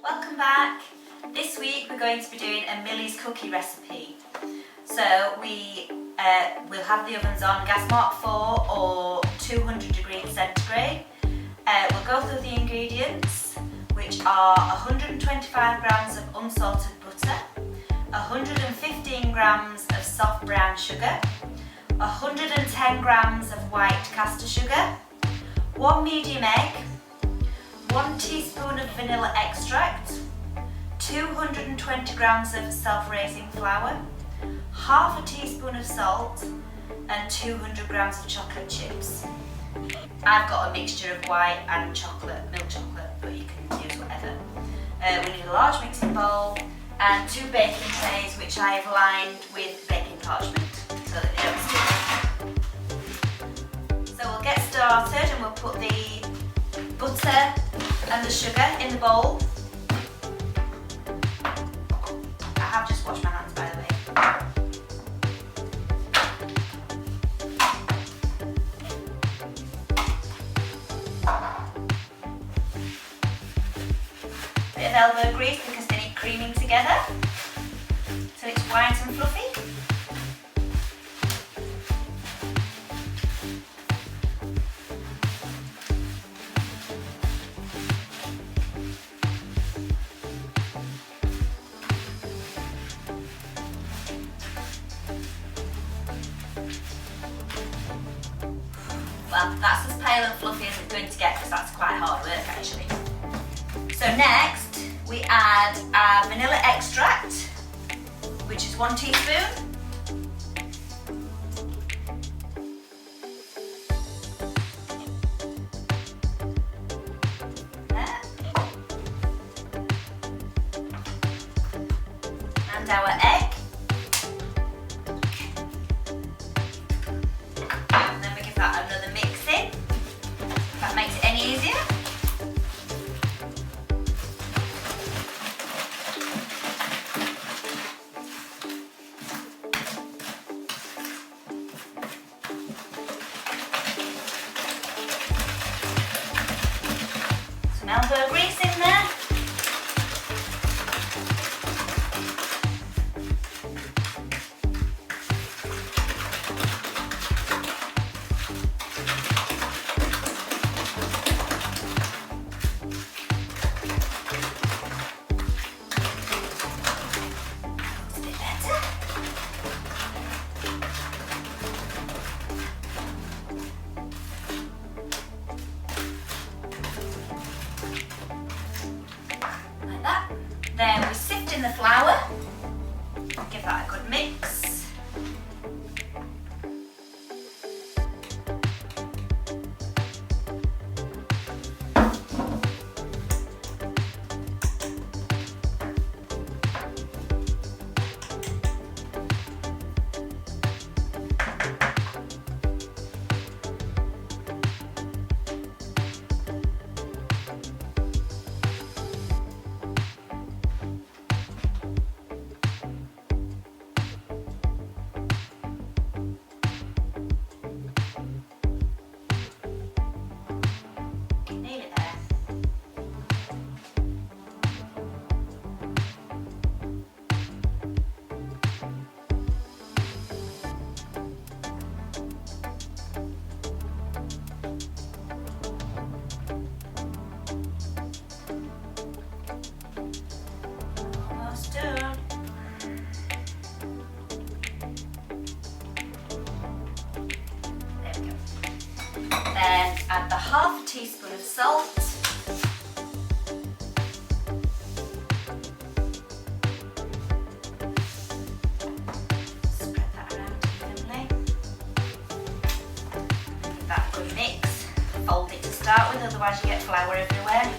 Welcome back. This week we're going to be doing a Millie's cookie recipe. So we'll have the ovens on gas mark 4 or 200 degrees centigrade. We'll go through the ingredients, which are 125 grams of unsalted butter, 115 grams of soft brown sugar, 110 grams of white caster sugar, 1 medium egg, 1 teaspoon of vanilla extract, 220 grams of self-raising flour, half a teaspoon of salt and 200 grams of chocolate chips. I've got a mixture of white and chocolate, milk chocolate, but you can use whatever. We need a large mixing bowl and 2 baking trays which I've lined with baking parchment so that they don't stick. So we'll get started and we'll put the butter and the sugar in the bowl. I have just washed my hands, by the way. Bit of elbow grease because they need creaming together, so it's white and fluffy. Well, that's as pale and fluffy as it's going to get because that's quite hard work actually. So next we add our vanilla extract, which is 1 teaspoon. There. And our egg. Another mix in, if that makes it any easier. Some elbow grease in there. Then we sift in the flour, give that a good mix. Then add the half a teaspoon of salt. Spread that around evenly. Give that a good mix. Fold it to start with, otherwise you get flour everywhere.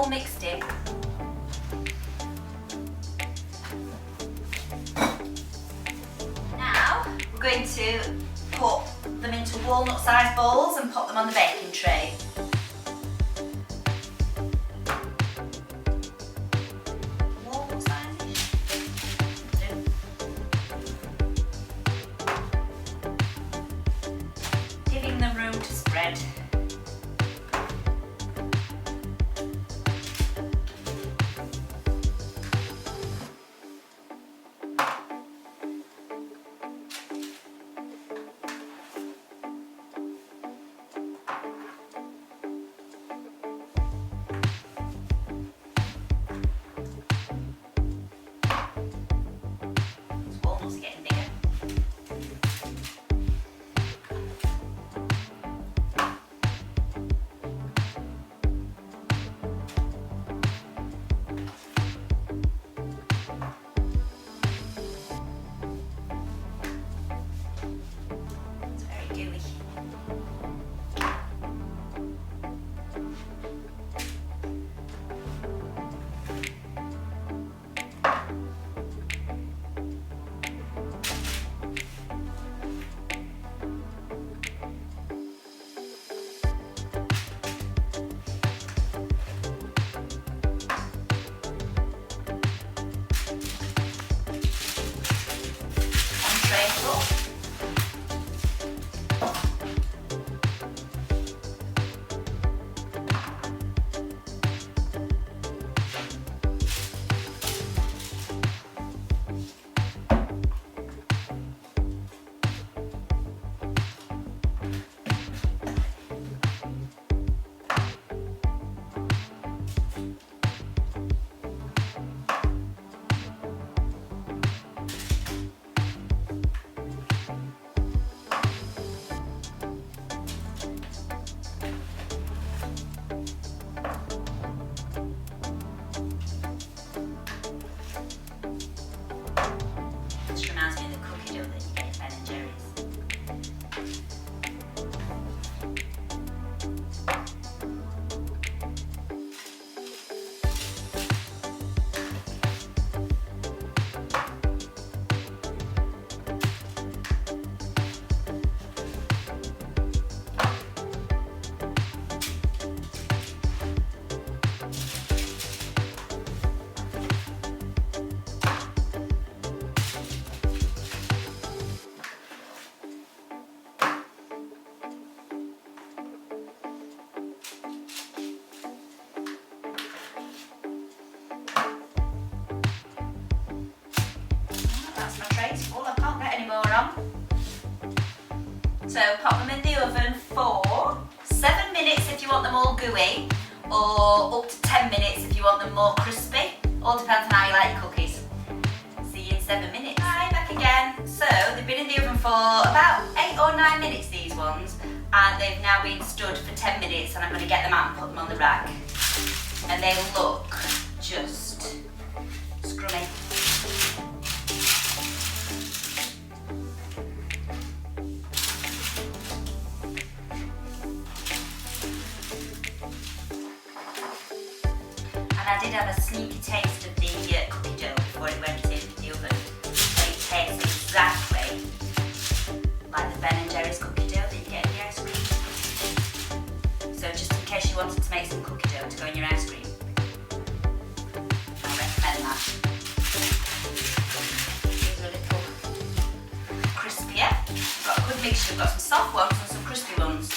all mixed in. Now we're going to put them into walnut-sized balls and put them on the baking tray. Giving them room to spread. Walnuts are getting bigger. Gooey. On tray full. This reminds me of the cookie dough that you get in Ben and Jerry's. That's my trays full, I can't get any more on. So pop them in the oven for 7 minutes if you want them all gooey, or up to 10 minutes if you want them more crispy. All depends on how you like your cookies. See you in 7 minutes. Hi, back again. So they've been in the oven for about 8 or 9 minutes, these ones, and they've now been stood for 10 minutes, and I'm going to get them out and put them on the rack. And they look just scrummy. And I did have a sneaky taste of the cookie dough before it went in the oven. And it tastes exactly like the Ben and Jerry's cookie dough that you get in the ice cream. So just in case you wanted to make some cookie dough to go in your ice cream, I recommend that. These are a little crispier. We've got a good mixture. We've got some soft ones and some crispy ones.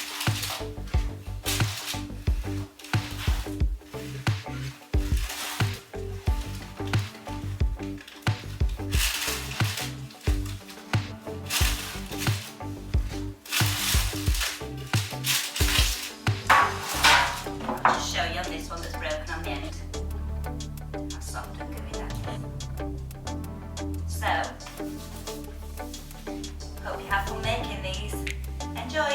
Show you on this one that's broken on the end. How soft and gooey that is. So, hope you have fun making these. Enjoy!